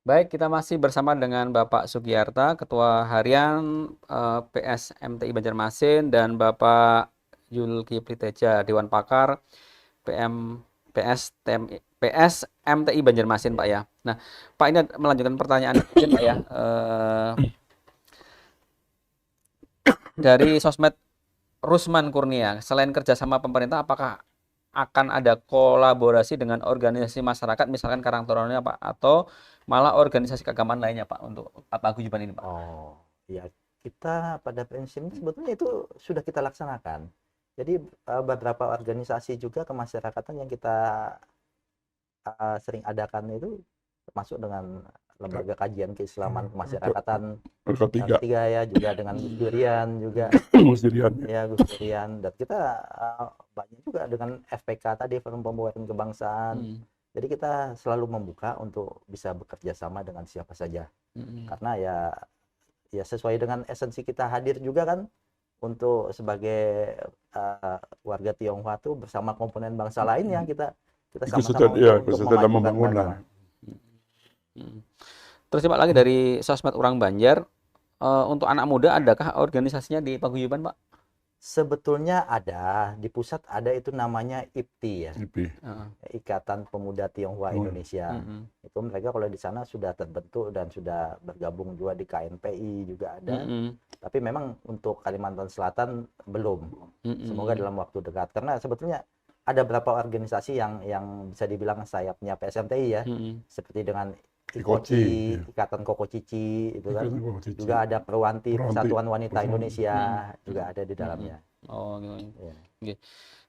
Baik, kita masih bersama dengan Bapak Sugiyarta, Ketua Harian PSMTI Banjarmasin, dan Bapak Zulkifli Teja, Dewan Pakar PM PSMTI Banjarmasin, Pak Ya. ya. Nah, Pak, ini melanjutkan pertanyaan mungkin, Pak ya. Dari sosmed Rusman Kurnia, selain kerjasama pemerintah, apakah akan ada kolaborasi dengan organisasi masyarakat, misalkan Karang Taruna, Pak, atau malah organisasi keagamaan lainnya, Pak, untuk paguyuban ini, Pak? Oh, ya, kita pada prinsipnya sebetulnya itu sudah kita laksanakan. Jadi beberapa organisasi juga kemasyarakatan yang kita sering adakan itu termasuk dengan lembaga kajian keislaman kemasyarakatan Ketiga, ketiga ya, juga dengan Gus Durian juga Gus Durian. ya, Gus Durian, dan kita banyak juga dengan FPK tadi, Forum Pemberdayaan Kebangsaan. Hmm, Jadi kita selalu membuka untuk bisa bekerja sama dengan siapa saja. hmm, Karena ya sesuai dengan esensi kita hadir juga kan, untuk sebagai warga Tionghoa tuh bersama komponen bangsa lainnya, kita Ikutan, sama-sama ya, untuk ikutan memajukan membangun lah. bangsa. hmm. Terus nih, Pak, lagi dari sosmed Orang Banjar, untuk anak muda adakah organisasinya di paguyuban, Pak? Sebetulnya ada di pusat, ada itu namanya IPTI ya, IP. Heeh. Ikatan Pemuda Tionghoa Oh, Indonesia. Hmm, Itu mereka kalau di sana sudah terbentuk dan sudah bergabung juga di KNPI juga ada. hmm, Tapi memang untuk Kalimantan Selatan belum. Semoga hmm, dalam waktu dekat. Karena sebetulnya ada beberapa organisasi yang bisa dibilang sayapnya PSMTI ya, hmm, seperti dengan Ikoci, IKOCI, ya. Ikatan Koko Cici, itu kan. Ikutan kok Cici. Juga ada Perwanti, Peranti. Persatuan Wanita Persatuan. Indonesia, juga hmm, ada di hmm. dalamnya. Oh, gitu. Ya. Oke.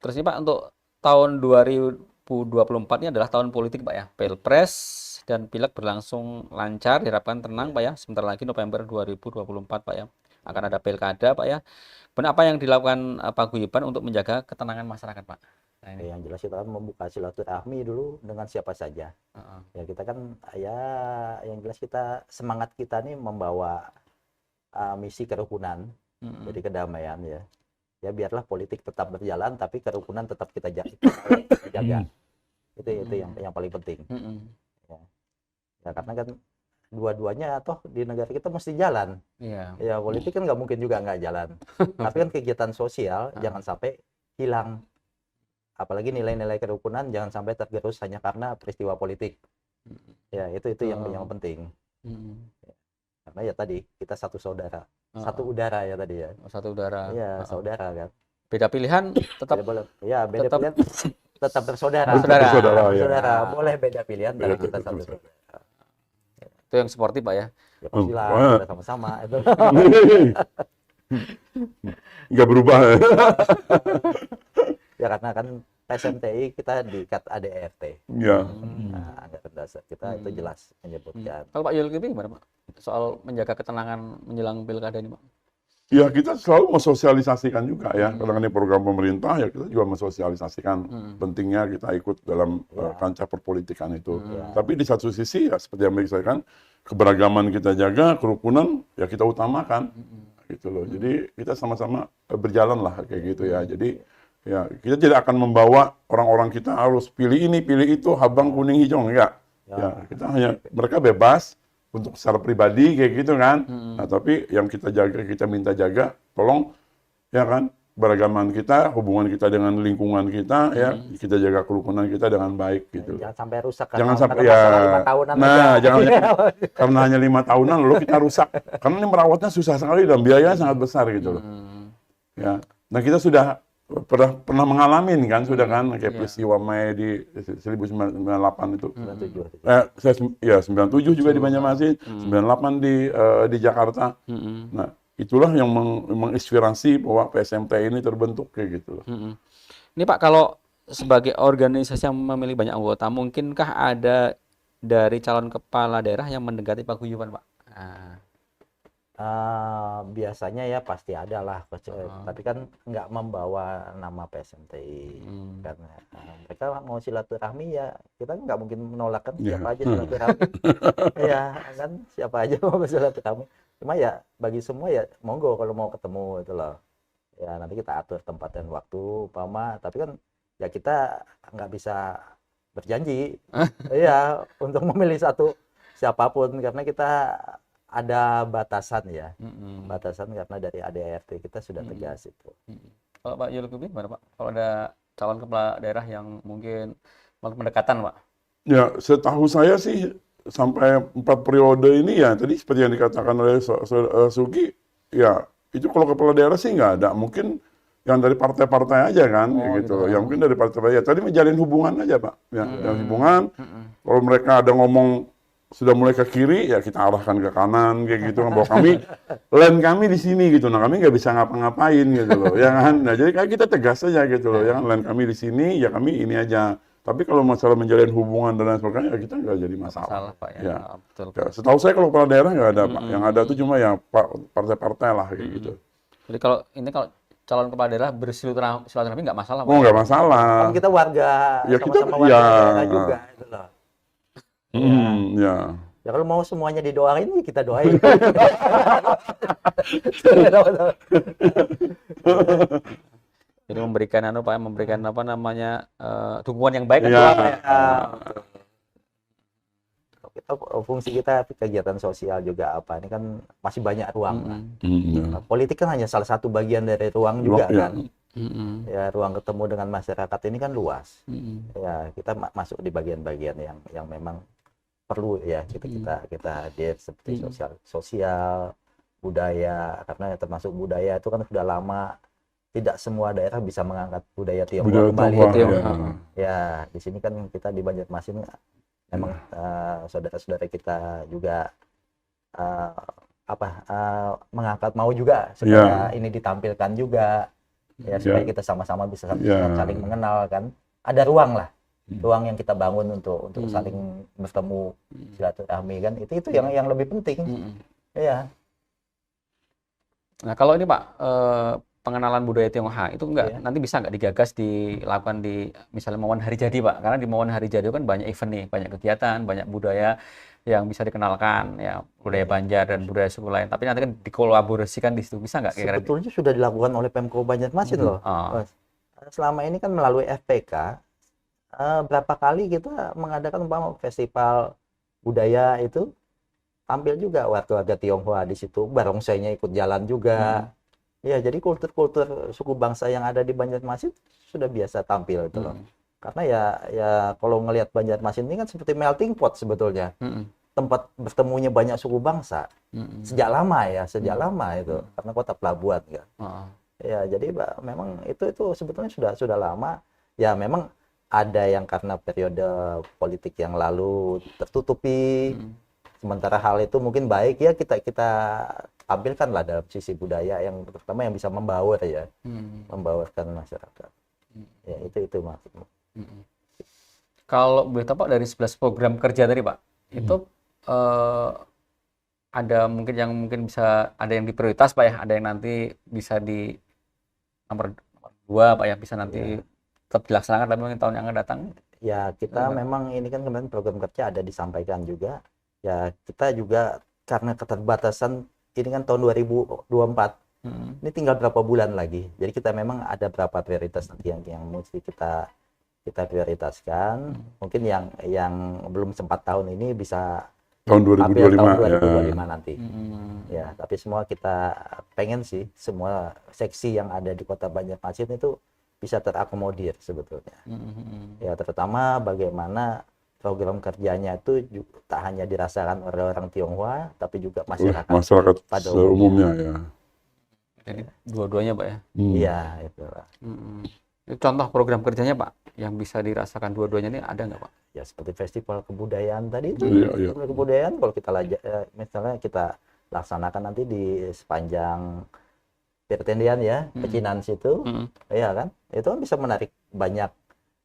Terus nih, Pak, untuk tahun 2024 ini adalah tahun politik, Pak ya. Pilpres dan Pileg berlangsung lancar, diharapkan tenang, Ya. Pak ya. Sebentar lagi November 2024, Pak ya. Akan ada pilkada, Pak ya. Benar, apa yang dilakukan paguyuban untuk menjaga ketenangan masyarakat, Pak? Nah, ini. Yang jelas kita membuka silaturahmi dulu dengan siapa saja. Heeh. Ya kita kan ya, yang jelas kita, semangat kita nih membawa misi kerukunan, Mm-mm. jadi kedamaian ya. Ya biarlah politik tetap berjalan, tapi kerukunan tetap kita jaga. Itu yang paling penting. Mm-mm. Ya. Ya, karena kan dua-duanya toh di negara kita mesti jalan. Iya. Ya politik kan nggak mungkin juga nggak jalan. Tapi kan kegiatan sosial Heeh. jangan sampai hilang. Apalagi nilai-nilai kerukunan jangan sampai tergerus hanya karena peristiwa politik. Ya itu yang Oh. penting. Mm. Karena ya tadi kita satu saudara, satu Heeh. udara ya tadi ya. Satu udara. Iya, Heeh. saudara kan. Beda pilihan tetap Beda boleh. Ya, beda tetap pilihan tetap bersaudara. bersaudara. Bersaudara, ya. Bersaudara, boleh beda pilihan Beda tapi kita tetap satu bersaudara. saudara. Itu yang sportif, Pak ya. Ya pastilah Wah. kita sama-sama itu. Nggak berubah. Ya karena kan PSMTI kita diikat ADRT. Ya. Nah, angkatan dasar kita itu jelas menyebutkan. Kalau Pak Yulkipi gimana, Pak? Soal menjaga ketenangan menjelang pilkada ini, Pak. Ya, kita selalu mensosialisasikan juga ya. Karena ini program pemerintah, ya kita juga mensosialisasikan pentingnya kita ikut dalam kancah perpolitikan itu. Tapi di satu sisi, ya seperti yang saya kan, keberagaman kita jaga, kerukunan ya kita utamakan. Gitu loh. Jadi kita sama-sama berjalan lah kayak gitu ya. Jadi ya kita tidak akan membawa orang-orang kita harus pilih ini, pilih itu, habang, kuning, hijau, enggak. Ya, kita hanya, mereka bebas untuk secara pribadi kayak gitu kan. Nah, tapi yang kita jaga, kita minta jaga, tolong ya kan, beragaman kita, hubungan kita dengan lingkungan kita, ya kita jaga kerukunan kita dengan baik gitu. Jangan sampai rusak Jangan karena sampai masalah ya, 5 tahunan nah aja. jangan karena hanya 5 tahunan lalu kita rusak, karena ini merawatnya susah sekali dan biayanya sangat besar gitu loh. Ya, nah kita sudah pernah mengalami kan, sudah kan kayak peristiwa Mei di 1998 itu. 97. Ya 97 juga di Banjarmasin, 98 di Jakarta. Nah, itulah yang menginspirasi bahwa PSMT ini terbentuk kayak gitu loh. Ini, Pak, kalau sebagai organisasi yang memiliki banyak anggota, mungkinkah ada dari calon kepala daerah yang mendekati paguyuban, Pak? Nah, Biasanya ya pasti ada lah, tapi kan nggak membawa nama PSMTI, karena mereka mau silaturahmi ya kita nggak mungkin menolak kan, siapa aja silaturahmi. Ya kan, siapa aja mau silaturahmi, cuma ya bagi semua ya monggo kalau mau ketemu itu loh. Ya nanti kita atur tempat dan waktu umpama, tapi kan ya kita nggak bisa berjanji ya untuk memilih satu siapapun, karena kita ada batasan ya, batasan karena dari ADART kita sudah tegas itu. Kalau Pak Yulkubi gimana Pak? Kalau ada calon kepala daerah yang mungkin pendekatan Pak? Ya, setahu saya sih sampai 4 periode ini ya, tadi seperti yang dikatakan oleh Sugi, ya itu kalau kepala daerah sih nggak ada. Mungkin yang dari partai-partai aja kan, ya gitu. Yang mungkin dari partai-partai. Ya, tadi menjalin hubungan aja Pak. Ya, menjalin hubungan. Kalau mereka ada ngomong sudah mulai ke kiri, ya kita arahkan ke kanan, kayak gitu kan. Bahwa land kami di sini gitu. Nah, kami nggak bisa ngapa-ngapain gitu loh, ya kan. Nah, jadi kayak kita tegas aja gitu loh, ya kan. Land kami di sini, ya kami ini aja. Tapi kalau masalah menjalin hubungan dan lain sebagainya, ya kita nggak jadi masalah. Masalah Pak ya. Ya. Betul. Ya, setahu saya kalau kepala daerah nggak ada Pak. Yang ada tuh cuma ya partai-partai lah kayak gitu. Jadi kalau calon kepala daerah bersilaturahmi nggak masalah Pak? Oh nggak masalah. Kan kita warga, Ya, sama-sama kita- warga ya. daerah juga gitu loh. Ya. Ya kalau mau semuanya didoain, ya kita doain. Jadi memberikan Pak, memberikan apa namanya dukungan yang baik kan Ya. Pak, ya. Kita, fungsi kita kegiatan sosial juga apa, ini kan masih banyak ruang. Ya. Nah, politik kan hanya salah satu bagian dari ruang juga Ya. kan. Ya, ruang ketemu dengan masyarakat ini kan luas. Ya, kita masuk di bagian-bagian yang memang perlu ya kita hadir seperti sosial, budaya, karena termasuk budaya itu kan sudah lama tidak semua daerah bisa mengangkat budaya Tionghoa kembali. Ya, di sini kan kita di Banjarmasin memang saudara-saudara kita juga mengangkat, mau juga supaya ini ditampilkan juga ya, supaya kita sama-sama bisa saling mengenal kan. Ada ruang lah, ruang yang kita bangun untuk saling bertemu, silaturahmi kan, itu yang lebih penting. Ya. Nah kalau ini Pak, pengenalan budaya Tionghoa itu nanti bisa nggak digagas dilakukan di misalnya momen hari jadi Pak? Karena di momen hari jadi kan banyak event nih, banyak kegiatan, banyak budaya yang bisa dikenalkan ya, budaya Banjar dan budaya suku lain. Tapi nanti kan dikolaborasikan di situ, bisa nggak? Sebetulnya sudah dilakukan oleh Pemko Banjarmasin loh. Selama ini kan melalui FPK berapa kali kita mengadakan festival budaya itu, tampil juga warga Tionghoa di situ, barongsainya ikut jalan juga. Ya, jadi kultur-kultur suku bangsa yang ada di Banjarmasin sudah biasa tampil itu loh. Karena ya kalau ngelihat Banjarmasin ini kan seperti melting pot sebetulnya. Tempat bertemunya banyak suku bangsa. Sejak lama itu. Karena kota pelabuhan kan. Ya, jadi memang itu sebetulnya sudah lama. Ya, memang ada yang karena periode politik yang lalu tertutupi. Sementara hal itu mungkin baik ya kita tampilkan lah dalam sisi budaya yang pertama yang bisa membaur ya, membaurkan masyarakat. Ya itu maksudnya. Kalau boleh tahu Pak, dari 11 program kerja tadi Pak, itu ada mungkin yang bisa ada yang diprioritas Pak ya, ada yang nanti bisa di nomor 2 Pak ya, bisa nanti tetap dilaksanakan tapi mungkin tahun yang akan datang. Ya kita memang ini kan kemarin program kerja ada disampaikan juga. Ya kita juga karena keterbatasan ini kan tahun 2024, ini tinggal berapa bulan lagi. Jadi kita memang ada berapa prioritas nanti yang mesti kita prioritaskan. Mungkin yang belum sempat tahun ini bisa tahun 2025, tahun 2025 nanti. Ya, tapi semua kita pengen sih semua seksi yang ada di Kota Banjarmasin itu bisa terakomodir sebetulnya. Ya, terutama bagaimana program kerjanya itu tak hanya dirasakan oleh orang Tionghoa, tapi juga masyarakat pada umumnya ya. Jadi dua-duanya Pak ya? Iya, itu Pak. Contoh program kerjanya Pak, yang bisa dirasakan dua-duanya ini ada nggak Pak? Ya seperti festival kebudayaan tadi itu, Festival kebudayaan kalau kita misalnya kita laksanakan nanti di sepanjang Pertendian ya, Pecinan situ, ya kan, itu kan bisa menarik banyak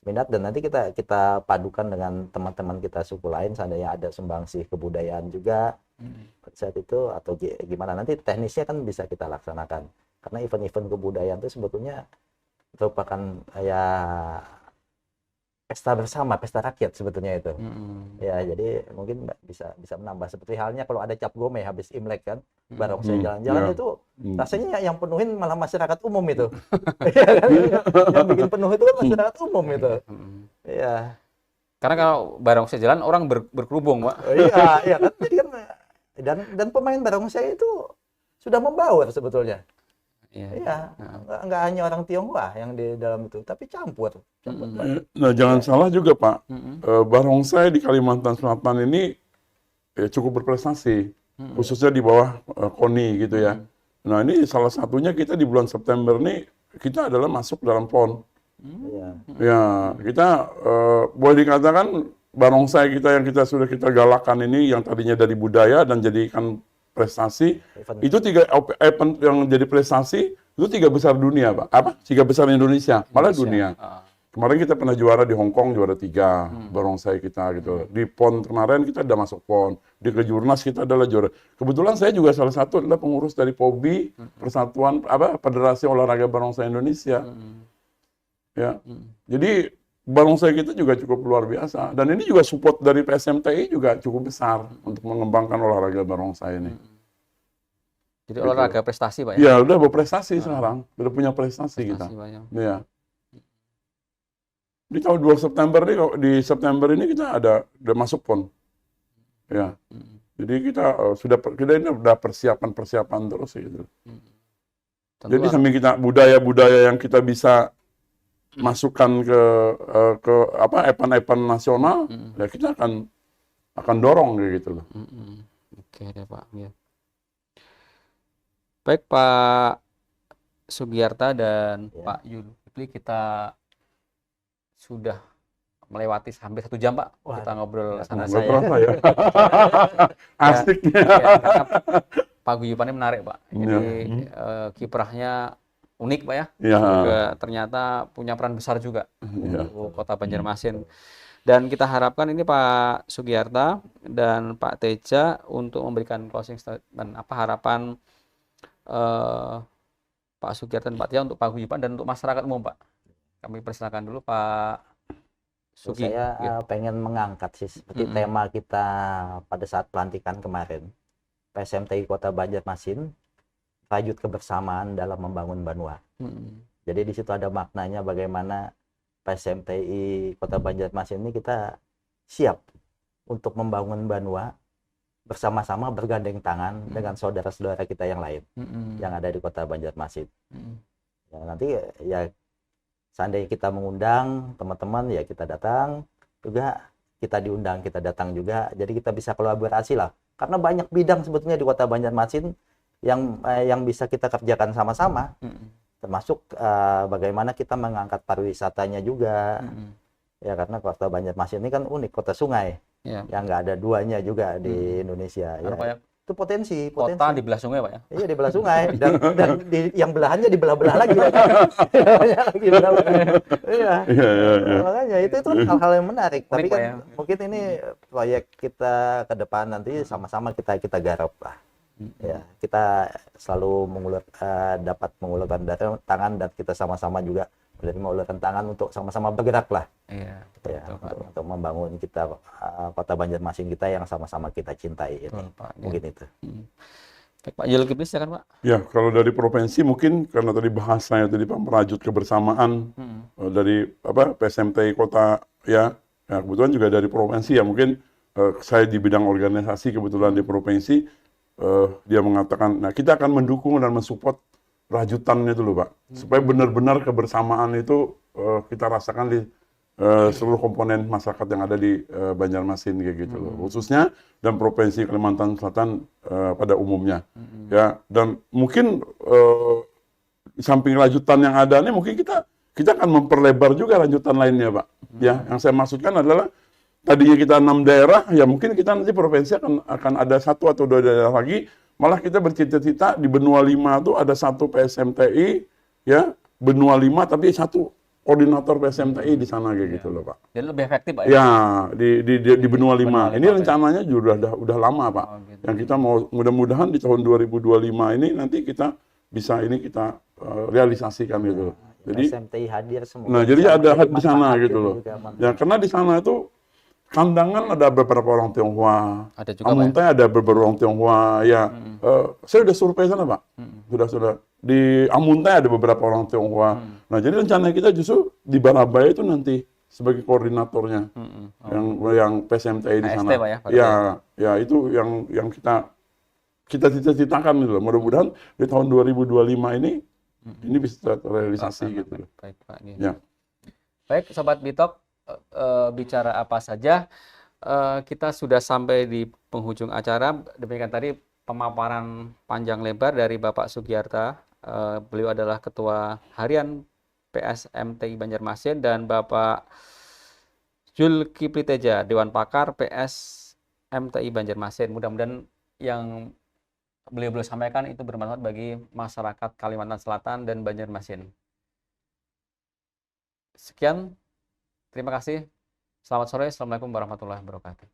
minat, dan nanti kita padukan dengan teman-teman kita suku lain, seandainya ada sumbangsih kebudayaan juga saat itu atau gimana, nanti teknisnya kan bisa kita laksanakan, karena event-event kebudayaan itu sebetulnya merupakan ya pesta bersama, pesta rakyat sebetulnya itu. Ya, jadi mungkin bisa menambah, seperti halnya kalau ada cap gome habis Imlek kan, barongsai jalan-jalan itu rasanya yang penuhin malah masyarakat umum itu. Ya kan? Yang bikin penuh itu kan masyarakat umum itu. Ya. Karena kalau barongsai jalan orang berkerubung, Pak. Oh, iya, iya kan, jadi kan dan pemain barongsai itu sudah membaur sebetulnya. Iya. Iya, nggak hanya orang Tionghoa yang di dalam itu, tapi campur. Nah, jangan salah juga, Pak. Barongsai di Kalimantan Selatan ini cukup berprestasi, khususnya di bawah KONI gitu ya. Nah, ini salah satunya kita di bulan September ini kita adalah masuk dalam PON. Ya, kita boleh dikatakan barongsai kita yang sudah kita galakan ini yang tadinya dari budaya dan jadikan prestasi, itu 3 event yang jadi prestasi itu 3 besar dunia, Pak. Apa? 3 besar Indonesia, malah dunia. Kemarin kita pernah juara di Hong Kong, juara 3 barongsai kita gitu. Di PON kemarin kita udah masuk PON. Di Kejurnas kita adalah juara. Kebetulan saya juga salah satu adalah pengurus dari POBI, Persatuan Federasi Olahraga Barongsai Indonesia. Ya. Jadi barongsai kita juga cukup luar biasa. Dan ini juga support dari PSMTI juga cukup besar untuk mengembangkan olahraga barongsai ini. Jadi olahraga prestasi, Pak ya? Ya, udah berprestasi sekarang. Udah punya prestasi kita. Ya. Di tahun 2 September nih, di September ini kita udah masuk PON. Ya. Jadi kita ini udah persiapan terus gitu. Jadi sambil kita budaya-budaya yang kita bisa masukkan ke event-event nasional, ya kita akan dorong kayak gitu loh. Oke deh, Pak. Ya. Baik, Pak Sugiarta dan Pak Yulkifli, kita sudah melewati hampir 1 jam, Pak. Kita ngobrol sana saya. Ya. Asiknya. Ya, paguyubannya menarik, Pak. Jadi kiprahnya unik, Pak ya. Juga ternyata punya peran besar juga untuk Kota Banjarmasin. Dan kita harapkan ini Pak Sugiarta dan Pak Teja untuk memberikan closing statement. Apa harapan Pak Sugiarta dan Pak Teja untuk paguyuban dan untuk masyarakat umum, Pak? Kami persilakan dulu Pak Sugi. Saya pengen mengangkat sih seperti tema kita pada saat pelantikan kemarin. PSMTI Kota Banjarmasin, rajut kebersamaan dalam membangun Banua. Jadi di situ ada maknanya bagaimana PSMTI Kota Banjarmasin ini kita siap untuk membangun Banua bersama-sama bergandeng tangan dengan saudara-saudara kita yang lain yang ada di Kota Banjarmasin. Ya, nanti ya seandainya kita mengundang teman-teman, ya kita datang juga, kita diundang kita datang juga. Jadi kita bisa kolaborasi lah. Karena banyak bidang sebetulnya di Kota Banjarmasin yang bisa kita kerjakan sama-sama, termasuk bagaimana kita mengangkat pariwisatanya juga. Ya karena Kota Banjarmasin ini kan unik, kota sungai, yang nggak ada duanya juga di Indonesia. Ya. Itu potensi. Kota di belah sungai, Pak ya? Iya, di belah sungai, dan yang belahannya di belah-belah lagi. Iya. Makanya itu hal-hal yang menarik. Tapi kan mungkin ini proyek kita ke depan nanti sama-sama kita garap lah. Ya, kita selalu dapat mengulurkan tangan dan kita sama-sama juga menerima uluran tangan untuk sama-sama bergerak lah. Iya, untuk membangun kita Kota Banjarmasin kita yang sama-sama kita cintai. Betul, Pak, mungkin itu. Baik, Pak Yulkifli, silakan, Pak. Ya, kalau dari provinsi mungkin karena tadi bahasanya tadi Pak merajut kebersamaan dari PSMTI Kota ya kebetulan juga dari provinsi ya mungkin saya di bidang organisasi kebetulan di provinsi dia mengatakan, nah kita akan mendukung dan mensupport rajutannya itu loh, Pak, supaya benar-benar kebersamaan itu kita rasakan di seluruh komponen masyarakat yang ada di Banjarmasin kayak gitu loh, khususnya dan provinsi Kalimantan Selatan pada umumnya, ya. Dan mungkin samping rajutan yang ada nih, mungkin kita akan memperlebar juga rajutan lainnya, Pak. Ya, yang saya maksudkan adalah tadinya kita 6 daerah, ya mungkin kita nanti provinsi akan ada 1 atau 2 daerah lagi. Malah kita bercita-cita di Benua 5 itu ada 1 PSMTI, ya, Benua 5 tapi 1 koordinator PSMTI di sana kayak gitu loh, Pak. Jadi lebih efektif, Pak ya? Ya, di Benua 5. Ini rencananya juga udah lama, Pak. Gitu. Yang kita mau mudah-mudahan di tahun 2025 ini nanti kita bisa kita realisasikan gitu. Jadi PSMTI hadir semua. Nah, jadi ada di sana gitu loh. Ya, karena di sana itu kandangan ada beberapa orang Tionghoa, Amuntai ada beberapa orang Tionghoa, ya. Saya udah survei sana, Pak. Sudah. Di Amuntai ada beberapa orang Tionghoa. Nah, jadi rencana kita justru di Barabaya itu nanti sebagai koordinatornya. yang PSMTI di AST, sana. Pak, ya, Pak, Ya itu yang kita cita-citakan gitu loh. Mudah-mudahan di tahun 2025 ini bisa terrealisasi gitu loh. Baik, Pak. Gini. Ya. Baik, Sobat Bitok, bicara apa saja, kita sudah sampai di penghujung acara. Demikian tadi pemaparan panjang lebar dari Bapak Sugiarta. Beliau adalah Ketua Harian PSMTI Banjarmasin, dan Bapak Zulkifli Teja, Dewan Pakar PSMTI Banjarmasin. Mudah-mudahan yang beliau sampaikan itu bermanfaat bagi masyarakat Kalimantan Selatan dan Banjarmasin. Sekian, terima kasih. Selamat sore. Assalamualaikum warahmatullahi wabarakatuh.